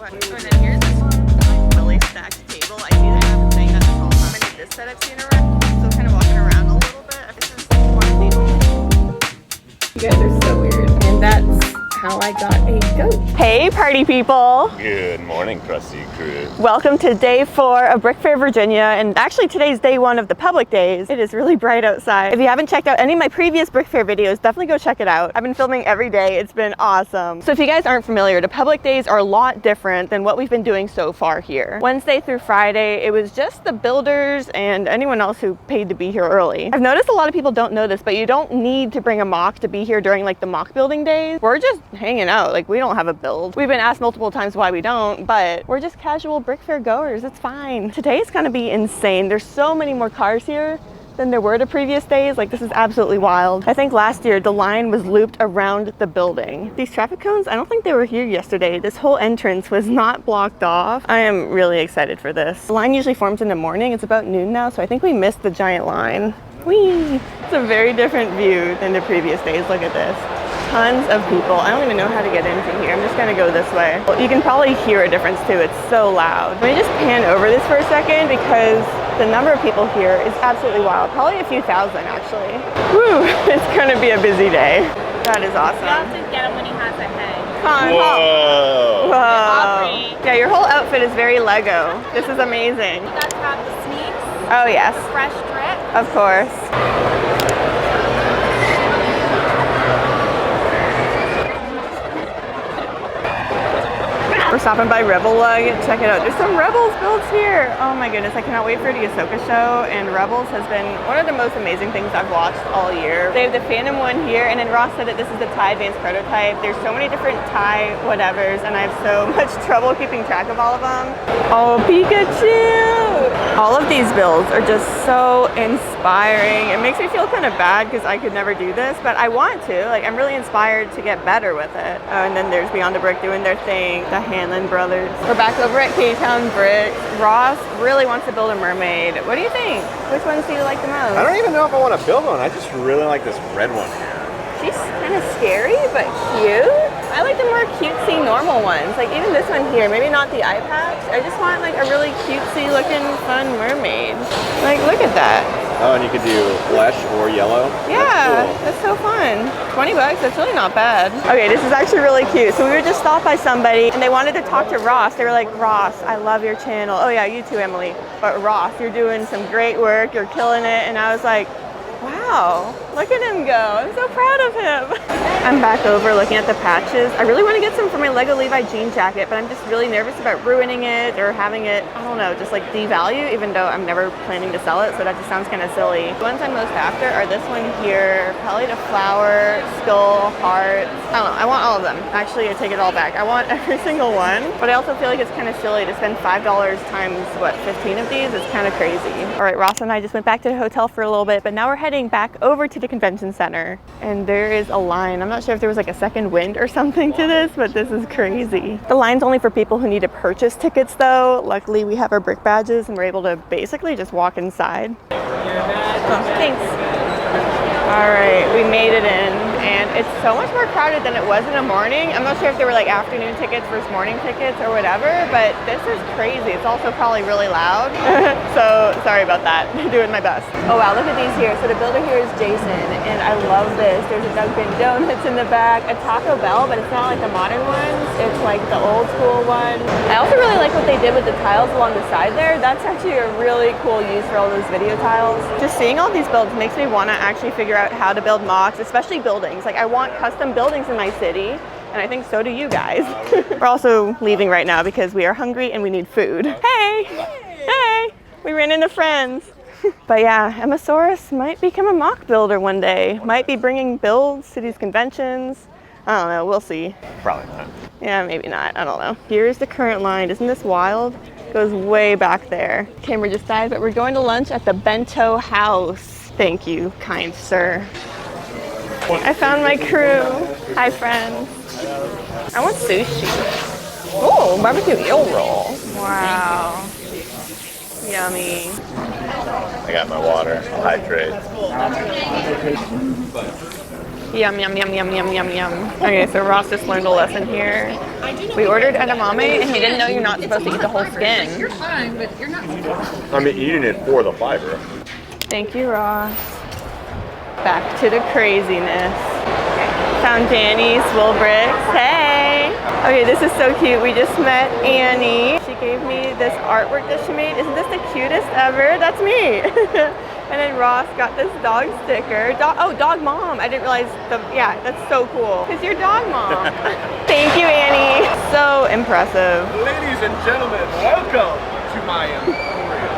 What? Oh, and then here's this like really stacked table. I see that I've been saying that this whole time. I need this setup seen around. So kind of walking around a little bit. This is one of the only. You guys are so weird. And that's how I got a goat. Hey party people! Good morning, crusty crew. Welcome to day 4 of Brickfair Virginia, and actually today's day 1 of the public days. It is really bright outside. If you haven't checked out any of my previous Brickfair videos, definitely go check it out. I've been filming every day. It's been awesome. So if you guys aren't familiar, the public days are a lot different than what we've been doing so far here. Wednesday through Friday, it was just the builders and anyone else who paid to be here early. I've noticed a lot of people don't know this, but you don't need to bring a MOC to be here during like the MOC building days. We're just hanging out. Like, we don't have a build. We've been asked multiple times why we don't, but we're just casual Brickfair goers. It's fine. Today is gonna be insane. There's so many more cars here than there were the previous days. Like, this is absolutely wild. I think last year the line was looped around the building. These traffic cones, I don't think they were here yesterday. This whole entrance was not blocked off. I am really excited for this. The line usually forms in the morning. It's about noon now, so I think we missed the giant line. Whee! It's a very different view than the previous days. Look at this. Tons of people. I don't even know how to get into here. I'm just gonna go this way. Well, you can probably hear a difference too. It's so loud. Let me just pan over this for a second because the number of people here is absolutely wild. Probably a few thousand actually. Woo! It's gonna be a busy day. That is awesome. You have to get him when he has a head. Whoa! Whoa! Yeah, your whole outfit is very Lego. This is amazing. You guys have the sneaks, Oh yes, fresh drip. of course. We're stopping by Rebel Lug. Check it out. There's some Rebels builds here. Oh my goodness, I cannot wait for the Ahsoka show. And Rebels has been one of the most amazing things I've watched all year. They have the Phantom one here, and then Ross said that this is the TIE Advanced prototype. There's so many different TIE whatevers, and I have so much trouble keeping track of all of them. Oh, Pikachu! All of these builds are just so inspiring. It makes me feel kind of bad because I could never do this, but I want to. Like, I'm really inspired to get better with it. Oh, and then there's Beyond the Brick doing their thing. The Hanlon brothers. We're back over at K-Town Bricks. Ross really wants to build a mermaid. What do you think? Which ones do you like the most? I don't even know if I want to build one. I just really like this red one here. She's kind of scary, but cute. I like the more cutesy normal ones. Like even this one here, maybe not the eye patch. I just want like a really cutesy looking fun mermaid. Like, look at that. Oh, and you could do flesh or yellow. Yeah, that's so fun. 20 bucks, that's really not bad. Okay, this is actually really cute. So we were just stopped by somebody and they wanted to talk to Ross. They were like, Ross, I love your channel. Oh yeah, you too, Emily. But Ross, you're doing some great work. You're killing it. And I was like, wow, look at him go. I'm so proud of him. I'm back over looking at the patches. I really want to get some for my Lego Levi jean jacket, but I'm just really nervous about ruining it or having it, I don't know, just like devalue, even though I'm never planning to sell it, so that just sounds kind of silly. The ones I'm most after are this one here, probably the flower, skull, heart. I don't know, I want all of them. Actually, I take it all back. I want every single one, but I also feel like it's kind of silly to spend $5 times, what, 15 of these? It's kind of crazy. All right, Ross and I just went back to the hotel for a little bit, but now we're heading back over to the convention center, and there is a line. I'm not sure if there was like a second wind or something to this, but this is crazy. The line's only for people who need to purchase tickets though. Luckily we have our brick badges and we're able to basically just walk inside. Oh, thanks. All right, we made it in, and it's so much more crowded than it was in the morning. I'm not sure if there were like afternoon tickets versus morning tickets or whatever, but this is crazy. It's also probably really loud. So sorry about that. Doing my best. Oh wow, look at these here. So the builder here is Jason, and I love this. There's a Dunkin' Donuts in the back, a Taco Bell, but it's not like the modern ones. It's like the old school one. I also really like what they did with the tiles along the side there. That's actually a really cool use for all those video tiles. Just seeing all these builds makes me want to actually figure out how to build MOCs, especially buildings. Like, I want custom buildings in my city, and I think so do you guys. We're also leaving right now because we are hungry and we need food. Hey! Hey! We ran into friends. But yeah, Emmasaurus might become a MOC builder one day. Might be bringing builds to these conventions. I don't know, we'll see. Probably not. Yeah, maybe not, I don't know. Here's the current line. Isn't this wild? Goes way back there. Camera just died, but we're going to lunch at the Bento House. Thank you, kind sir. I found my crew. Hi, friends. I want sushi. Oh, barbecue eel roll. Wow. Yummy. I got my water. I'll hydrate. Yum, yum, yum, yum, yum, yum, yum. Okay, so Ross just learned a lesson here. We ordered edamame, and he didn't know you're not supposed to eat the whole skin. You're fine, but you're not. I'm eating it for the fiber. Thank you, Ross. Back to the craziness. Found Danny's Wool Bricks. Hey! Okay, this is so cute. We just met Annie. She gave me this artwork that she made. Isn't this the cutest ever? That's me! And then Ross got this dog sticker. Dog mom. I didn't realize yeah, that's so cool. Because you're dog mom. Thank you, Annie. So impressive. Ladies and gentlemen, welcome to my emporium.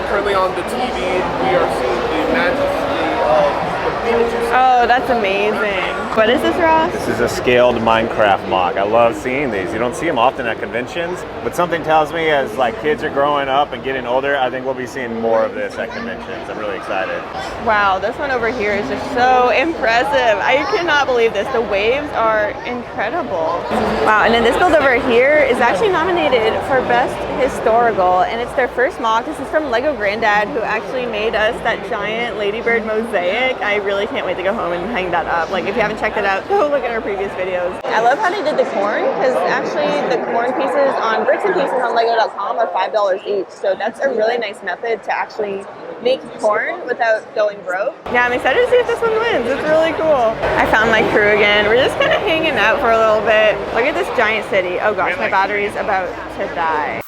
Currently on the TV, we are seeing the majesty of the Beetlejuice. Oh, that's amazing. What is this, Ross? This is a scaled Minecraft MOC. I love seeing these. You don't see them often at conventions, but something tells me as like kids are growing up and getting older, I think we'll be seeing more of this at conventions. I'm really excited. Wow, this one over here is just so impressive. I cannot believe this. The waves are incredible. Wow, and then this build over here is actually nominated for Best Historical, and it's their first MOC. This is from LEGOGrandDad, who actually made us that giant ladybird mosaic. I really can't wait to go home and hang that up. Like, if you haven't checked it out, go look at our previous videos. I love how they did the corn, because actually the corn pieces on Bricks and Pieces on Lego.com are $5 each. So that's a really nice method to actually make corn without going broke. Yeah, I'm excited to see if this one wins. It's really cool. I found my crew again. We're just kind of hanging out for a little bit. Look at this giant city. Oh gosh, my battery's about to die.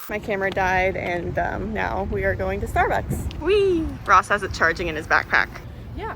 My camera died, and now we are going to Starbucks. Whee! Ross has it charging in his backpack. Yeah.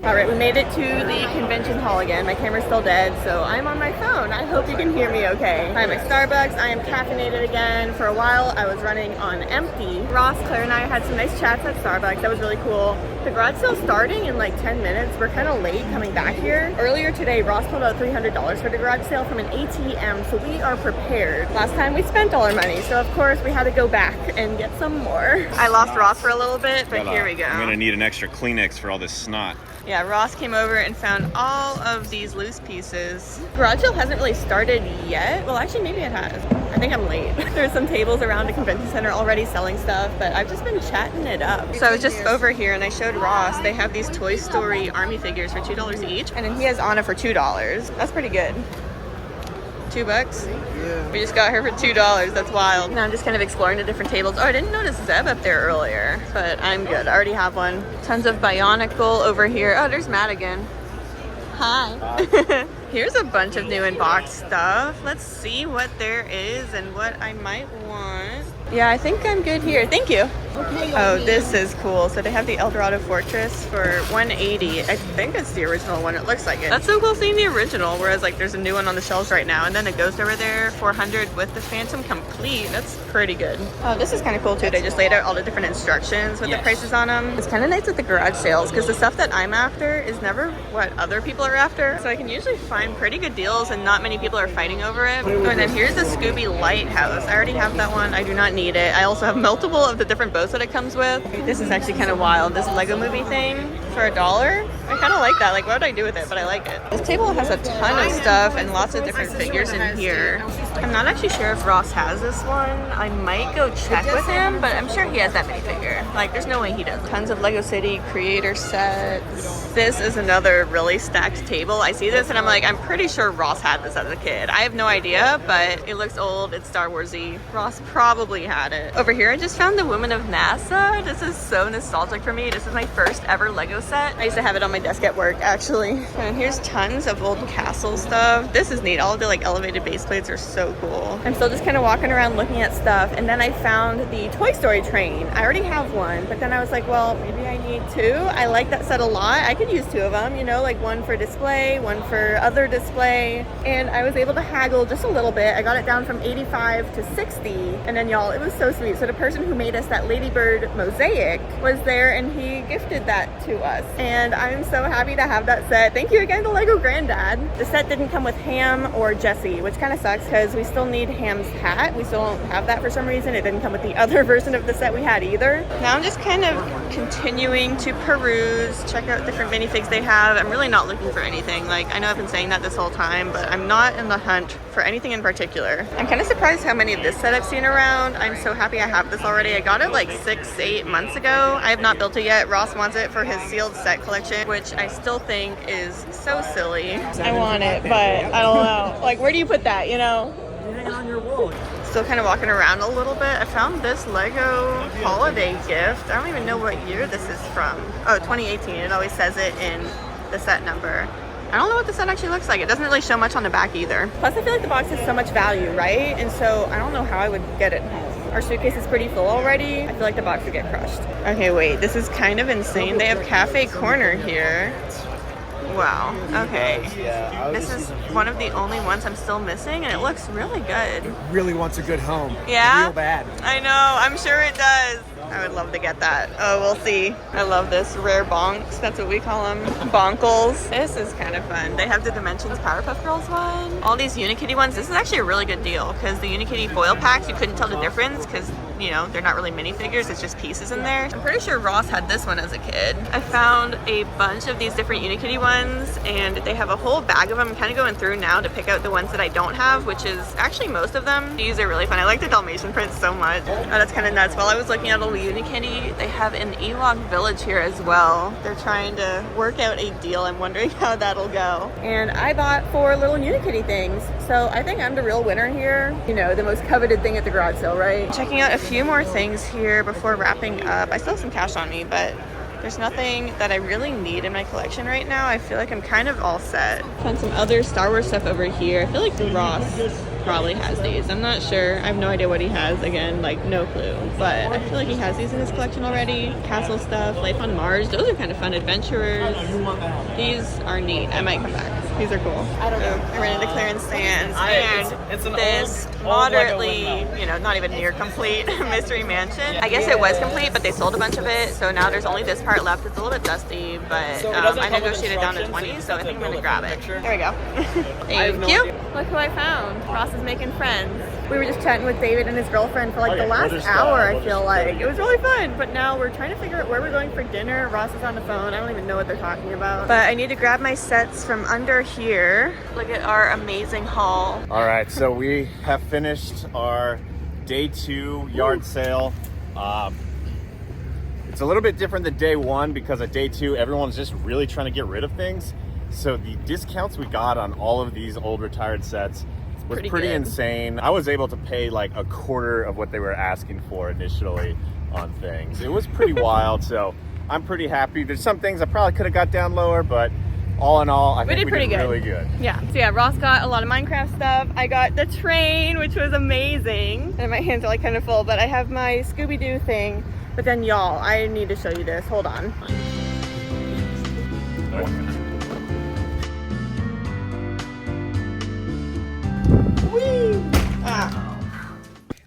All right, we made it to the convention hall again. My camera's still dead, so I'm on my phone. I hope you can hear me okay. I'm at Starbucks. I am caffeinated again. For a while, I was running on empty. Ross, Claire, and I had some nice chats at Starbucks. That was really cool. The garage sale's starting in like 10 minutes. We're kind of late coming back here. Earlier today, Ross pulled out $300 for the garage sale from an ATM, so we are prepared. Last time we spent all our money, so of course we had to go back and get some more. I lost Ross for a little bit, but here we go. I'm gonna need an extra Kleenex for all this snot. Yeah, Ross came over and found all of these loose pieces. Garage sale hasn't really started yet. Well, actually, maybe it has. I think I'm late. There's some tables around the convention center already selling stuff, but I've just been chatting it up. So I was just over here and I showed Ross, they have these Toy Story Army figures for $2 each, and then he has Anna for $2. That's pretty good. $2? Yeah. We just got her for $2. That's wild. Now I'm just kind of exploring the different tables. Oh, I didn't notice Zeb up there earlier, but I'm good. I already have one. Tons of Bionicle over here. Oh, there's Matt again. Hi. Here's a bunch of new in-box stuff. Let's see what there is and what I might want. Yeah, I think I'm good here. Thank you. Oh, this is cool. So they have the Eldorado Fortress for $180. I think it's the original one. It looks like it. That's so cool seeing the original, whereas like there's a new one on the shelves right now. And then it goes over there, $400 with the Phantom Complete. That's pretty good. Oh, this is kind of cool too. They just laid out all the different instructions with the prices on them. It's kind of nice with the garage sales because the stuff that I'm after is never what other people are after. So I can usually find pretty good deals and not many people are fighting over it. Oh, and then here's the Scooby Lighthouse. I already have that one. I do not need it. I also have multiple of the different boats that it comes with. This is actually kind of wild. This Lego Movie thing for $1. I kind of like that. Like, what would I do with it? But I like it. This table has a ton of stuff and lots of different figures in here. I'm not actually sure if Ross has this one. I might go check with him, but I'm sure he has that minifigure. Like, there's no way he doesn't. Tons of Lego City creator sets. This is another really stacked table. I see this and I'm like, I'm pretty sure Ross had this as a kid. I have no idea, but it looks old. It's Star Wars-y. Ross probably had it. Over here, I just found the Women of NASA. This is so nostalgic for me. This is my first ever Lego set. I used to have it on my desk at work, actually. And here's tons of old castle stuff. This is neat. All of the like elevated base plates are so cool. I'm still just kind of walking around looking at stuff, and then I found the Toy Story train. I already have one, but then I was like, well, maybe I need two. I like that set a lot. I could use two of them, you know, like one for display, one for other display. And I was able to haggle just a little bit. I got it down from 85 to 60. And then y'all, it was so sweet. So the person who made us that Ladybird mosaic was there and he gifted that to us. And I'm so happy to have that set. Thank you again to LEGOGrandDad. The set didn't come with Ham or Jessie, which kind of sucks because we still need Ham's hat. We still don't have that for some reason. It didn't come with the other version of the set we had either. Now I'm just kind of continuing to peruse, check out different minifigs they have. I'm really not looking for anything. Like, I know I've been saying that this whole time, but I'm not in the hunt for anything in particular. I'm kind of surprised how many of this set I've seen around. I'm so happy I have this already. I got it like 6-8 months ago. I have not built it yet. Ross wants it for his seal sealed set collection, which I still think is so silly. I want it, but I don't know. Like, where do you put that, you know? You hang it on your wall. Still kind of walking around a little bit. I found this Lego holiday gift. I don't even know what year this is from. Oh, 2018. It always says it in the set number. I don't know what the set actually looks like. It doesn't really show much on the back either. Plus, I feel like the box has so much value, right? And so I don't know how I would get it home. Our suitcase is pretty full already. I feel like the box would get crushed. Okay, wait. This is kind of insane. They have Cafe Corner here. Wow. Okay. This is one of the only ones I'm still missing, and it looks really good. It really wants a good home. Yeah? Real bad. I know. I'm sure it does. I would love to get that. Oh, we'll see. I love this. Rare bonks. That's what we call them. Bonkles. This is kind of fun. They have the Dimensions Powerpuff Girls one. All these Unikitty ones. This is actually a really good deal because the Unikitty foil packs, you couldn't tell the difference because, you know, they're not really minifigures. It's just pieces in there. I'm pretty sure Ross had this one as a kid. I found a bunch of these different Unikitty ones, and they have a whole bag of them. I'm kind of going through now to pick out the ones that I don't have, which is actually most of them. These are really fun. I like the Dalmatian prints so much. Oh, that's kind of nuts. While I was looking at a Unikitty, they have an Ewok village here as well. They're trying to work out a deal. I'm wondering how that'll go. And I bought 4 little Unikitty things. So I think I'm the real winner here. You know, the most coveted thing at the garage sale, right? Checking out a few more things here before wrapping up. I still have some cash on me, but there's nothing that I really need in my collection right now. I feel like I'm kind of all set. Found some other Star Wars stuff over here. I feel like Ross probably has these. I'm not sure. I have no idea what he has. Again, like no clue. But I feel like he has these in his collection already. Castle stuff, Life on Mars. Those are kind of fun. Adventurers. These are neat. I might come back. These are cool. I don't know. I ran into clearance stands and it's an this old moderately, you know, not even near complete Mystery Mansion. I guess it was complete, but they sold a bunch of it. So now there's only this part left. It's a little bit dusty, but I negotiated down to 20, so I think I'm gonna grab it. There we go. Thank you. Look who I found. Ross is making friends. We were just chatting with David and his girlfriend for like the last hour, I feel like. It was really fun, but now we're trying to figure out where we're going for dinner. Ross is on the phone. I don't even know what they're talking about. But I need to grab my sets from under here. Look at our amazing haul. All right, so we have finished our day 2 yard sale. It's a little bit different than day 1 because at day 2, everyone's just really trying to get rid of things. So the discounts we got on all of these old retired sets was pretty insane. I was able to pay like a quarter of what they were asking for initially on things. It was pretty wild, so I'm pretty happy. There's some things I probably could have got down lower, but all in all, I think we did really good. Yeah. So yeah, Ross got a lot of Minecraft stuff. I got the train, which was amazing. And my hands are like kind of full, but I have my Scooby-Doo thing. But then y'all, I need to show you this. Hold on. Whee! Ah.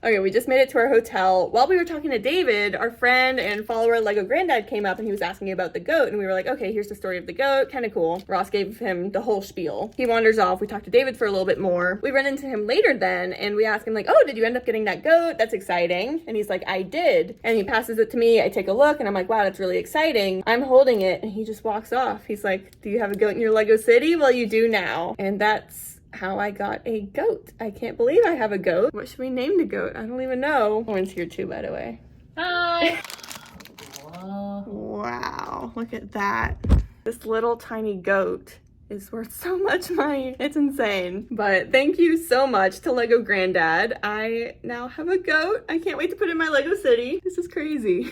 Okay, we just made it to our hotel. While we were talking to David, our friend and follower LegoGrandDad came up and he was asking about the goat. And we were like, okay, here's the story of the goat. Kind of cool. Ross gave him the whole spiel. He wanders off. We talked to David for a little bit more. We run into him later then and we ask him like, oh, did you end up getting that goat? That's exciting. And he's like, I did. And he passes it to me. I take a look and I'm like, wow, that's really exciting. I'm holding it and he just walks off. He's like, do you have a goat in your Lego city? Well, you do now. And that's how I got a goat. I can't believe I have a goat. What should we name the goat? I don't even know. Lauren's here too, by the way. Hi. Wow, look at that. This little tiny goat is worth so much money. It's insane. But thank you so much to LegoGrandDad. I now have a goat. I can't wait to put it in my Lego city. This is crazy.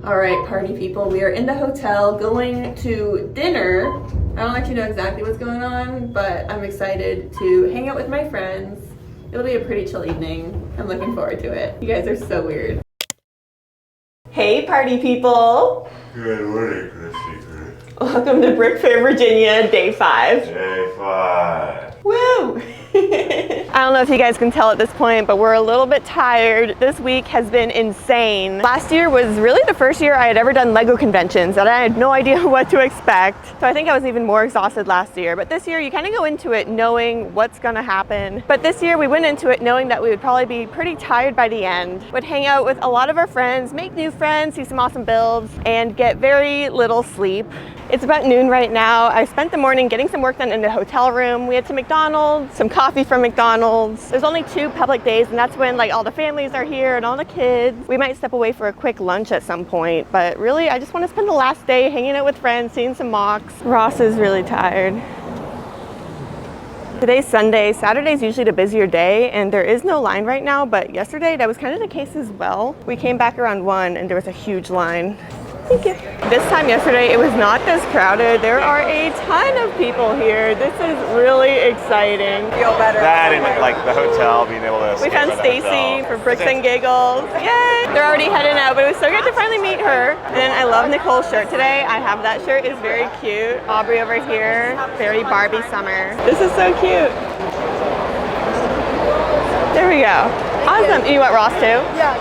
All right, party people, we are in the hotel going to dinner. I don't actually know exactly what's going on, but I'm excited to hang out with my friends. It'll be a pretty chill evening. I'm looking forward to it. You guys are so weird. Hey, party people. Good morning, Chrissy. Welcome to Brickfair Virginia, day 5. Day 5. Woo! I don't know if you guys can tell at this point, but we're a little bit tired. This week has been insane. Last year was really the first year I had ever done Lego conventions and I had no idea what to expect. So I think I was even more exhausted last year. But this year you kind of go into it knowing what's gonna happen. But this year we went into it knowing that we would probably be pretty tired by the end. Would hang out with a lot of our friends, make new friends, see some awesome builds, and get very little sleep. It's about noon right now. I spent the morning getting some work done in the hotel room. We had some McDonald's, some coffee from McDonald's. There's only 2 public days, and that's when like all the families are here and all the kids. We might step away for a quick lunch at some point, but really I just want to spend the last day hanging out with friends, seeing some mocks. Ross is really tired. Today's Sunday. Saturday's usually the busier day, and there is no line right now, but yesterday that was kind of the case as well. We came back around 1 and there was a huge line. Thank you. This time yesterday, it was not this crowded. There are a ton of people here. This is really exciting. Feel better. That and like the hotel, being able to. We found Stacy for Bricks and Giggles. Yay! They're already heading out, but it was so good to finally meet her. And then I love Nicole's shirt today. I have that shirt. It's very cute. Aubrey over here, very Barbie summer. This is so cute. There we go. Awesome. You want Ross too? Yeah.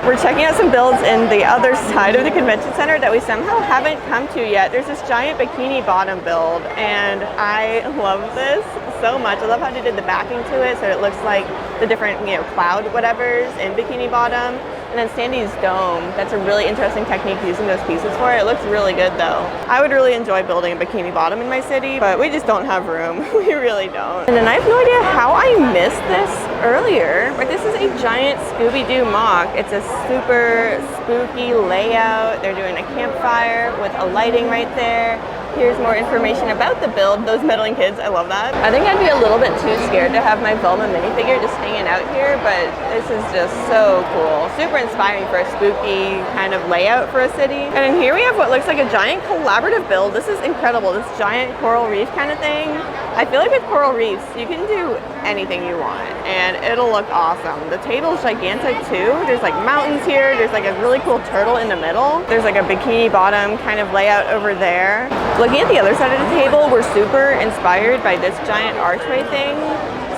We're checking out some builds in the other side of the convention center that we somehow haven't come to yet. There's this giant Bikini Bottom build, and I love this so much. I love how they did the backing to it so it looks like the different, cloud whatevers in Bikini Bottom. And then Sandy's dome, that's a really interesting technique using those pieces for it. It looks really good though. I would really enjoy building a Bikini Bottom in my city, but we just don't have room. We really don't. And then I have no idea how I missed this earlier, but this is a giant Scooby-Doo MOC. It's a super spooky layout. They're doing a campfire with a lighting right there. Here's more information about the build. Those meddling kids, I love that. I think I'd be a little bit too scared to have my Velma minifigure just hanging out here, but this is just so cool. Super inspiring for a spooky kind of layout for a city. And then here we have what looks like a giant collaborative build. This is incredible, this giant coral reef kind of thing. I feel like with coral reefs, you can do anything you want and it'll look awesome. The table's gigantic too. There's like mountains here. There's like a really cool turtle in the middle. There's like a Bikini Bottom kind of layout over there. Looking at the other side of the table, we're super inspired by this giant archway thing.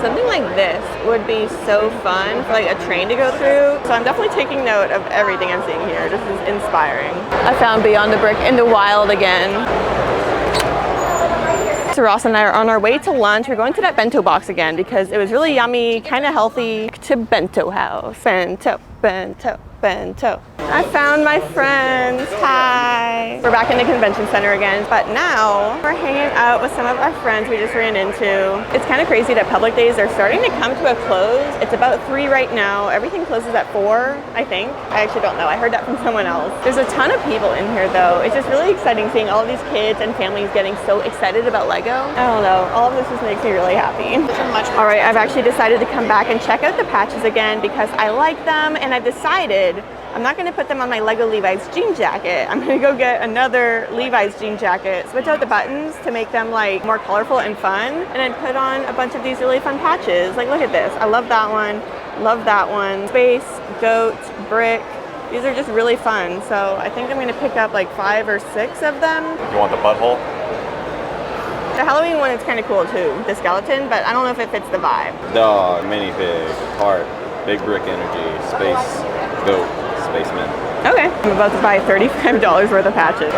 Something like this would be so fun for like a train to go through. So I'm definitely taking note of everything I'm seeing here. This is inspiring. I found Beyond the Brick in the wild again. So Ross and I are on our way to lunch. We're going to that bento box again because it was really yummy, kind of healthy. To Bento House. Bento, bento, bento. I found my friends. Hi. We're back in the convention center again, but now we're hanging out with some of our friends we just ran into. It's kind of crazy that public days are starting to come to a close. It's about 3 right now. Everything closes at 4, I think. I actually don't know. I heard that from someone else. There's a ton of people in here though. It's just really exciting seeing all of these kids and families getting so excited about Lego. I don't know. All of this just makes me really happy. All right, I've actually decided to come back and check out the patches again because I like them, and I've decided I'm not going to put them on my Lego Levi's jean jacket. I'm going to go get another Levi's jean jacket, switch out the buttons to make them like more colorful and fun, and then put on a bunch of these really fun patches. Like look at this. I love that one. Love that one. Space, goat, brick. These are just really fun. So I think I'm going to pick up like 5 or 6 of them. You want the butthole? The Halloween one is kind of cool too, the skeleton, but I don't know if it fits the vibe. Dog, minifig, heart, big brick energy, space, goat, spaceman. Okay. I'm about to buy $35 worth of patches. 20,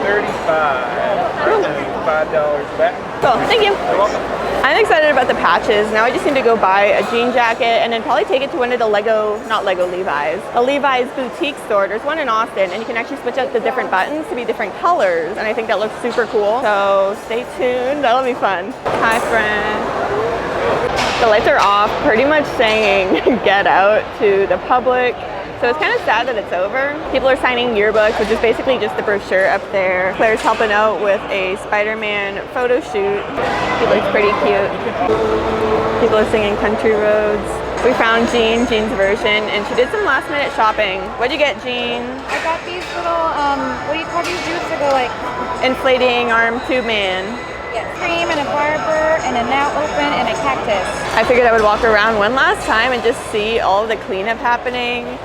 35, Cool. $5 back. Cool, thank you. You're welcome. I'm excited about the patches. Now I just need to go buy a jean jacket and then probably take it to one of the Levi's, a Levi's boutique store. There's one in Austin, and you can actually switch out the different buttons to be different colors, and I think that looks super cool. So stay tuned, that'll be fun. Hi friend. The lights are off, pretty much saying get out to the public. So it's kind of sad that it's over. People are signing yearbooks, which is basically just the brochure up there. Claire's helping out with a Spider-Man photo shoot. He looks pretty cute. People are singing Country Roads. We found Jean's version, and she did some last minute shopping. What'd you get, Jean? I got these little, what do you call these dudes that go like? Inflating arm tube man. Yeah, cream and a barber and a now open and a cactus. I figured I would walk around one last time and just see all of the cleanup happening.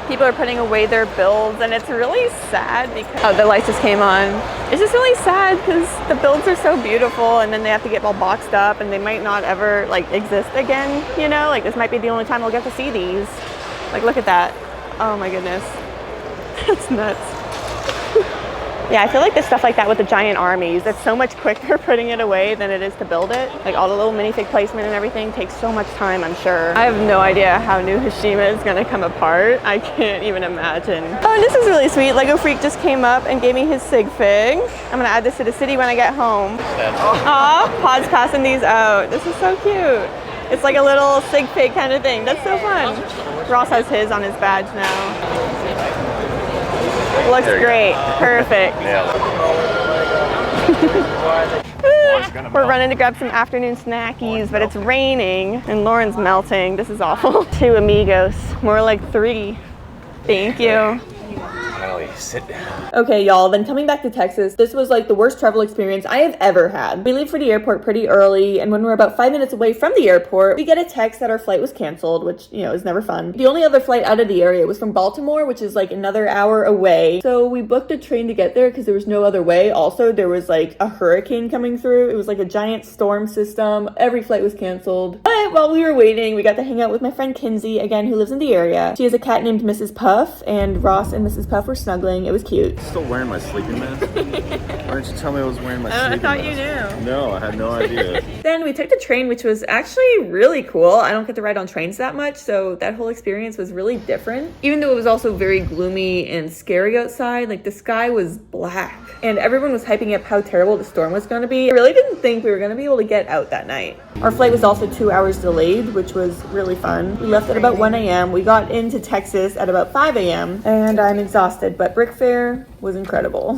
People are putting away their builds, and it's really sad because, oh, the lights just came on. It's just really sad because the builds are so beautiful, and then they have to get all boxed up, and they might not ever like exist again, you know? Like this might be the only time we'll get to see these. Like look at that. Oh my goodness. That's nuts. Yeah, I feel like there's stuff like that with the giant armies. That's so much quicker putting it away than it is to build it. Like all the little minifig placement and everything takes so much time, I'm sure. I have no idea how new Hashima is gonna come apart. I can't even imagine. Oh, and this is really sweet. Lego Freak just came up and gave me his sig fig. I'm gonna add this to the city when I get home. Aw, Pod's passing these out. This is so cute. It's like a little sig fig kind of thing. That's so fun. Ross has his on his badge now. Looks great. Perfect. We're running to grab some afternoon snackies, but it's raining and Lauren's melting. This is awful. 2 amigos. More like 3. Thank you. Ellie, sit down. Okay, y'all, then coming back to Texas, this was like the worst travel experience I have ever had. We leave for the airport pretty early, and when we're about 5 minutes away from the airport, we get a text that our flight was canceled, which, you know, is never fun. The only other flight out of the area was from Baltimore, which is like another hour away. So we booked a train to get there because there was no other way. Also, there was like a hurricane coming through. It was like a giant storm system. Every flight was canceled. But while we were waiting, we got to hang out with my friend Kinsey, again, who lives in the area. She has a cat named Mrs. Puff, and Ross and Mrs. Puff were snuggling. It was cute. Still wearing my sleeping mask? Why didn't you tell me I was wearing my sleeping mask? I thought you knew. No, I had no idea. Then we took the train, which was actually really cool. I don't get to ride on trains that much, so that whole experience was really different. Even though it was also very gloomy and scary outside, like the sky was black and everyone was hyping up how terrible the storm was going to be. I really didn't think we were going to be able to get out that night. Our flight was also 2 hours delayed, which was really fun. We left at about 1 a.m. We got into Texas at about 5 a.m. and I'm exhausted, but Brickfair was incredible.